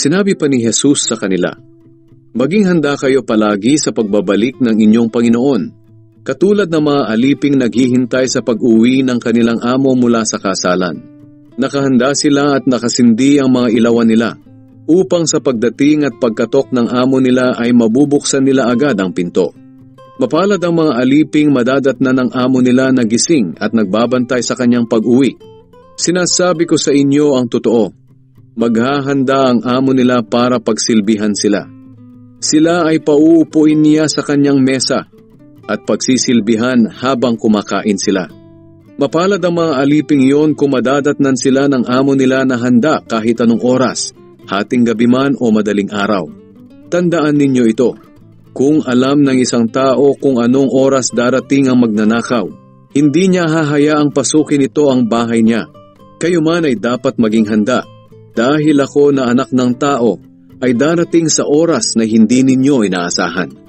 Sinabi pa ni Jesus sa kanila, "Maging handa kayo palagi sa pagbabalik ng inyong Panginoon, katulad ng mga aliping naghihintay sa pag-uwi ng kanilang amo mula sa kasalan. Nakahanda sila at nakasindi ang mga ilawan nila, upang sa pagdating at pagkatok ng amo nila ay mabubuksan nila agad ang pinto. Mapalad ang mga aliping madadatnan ng amo nila na gising at nagbabantay sa kanyang pag-uwi. Sinasabi ko sa inyo ang totoo, maghahanda ang amo nila para pagsilbihan sila. Sila ay pauupuin niya sa kanyang mesa at pagsisilbihan habang kumakain sila. Mapalad ang mga aliping iyon kung madadatnan sila ng amo nila na handa kahit anong oras, hating gabi man o madaling araw. Tandaan ninyo ito, kung alam ng isang tao kung anong oras darating ang magnanakaw, hindi niya hahayaang pasukin ito ang bahay niya. Kayo man ay dapat maging handa, dahil ako na anak ng tao ay darating sa oras na hindi ninyo inaasahan."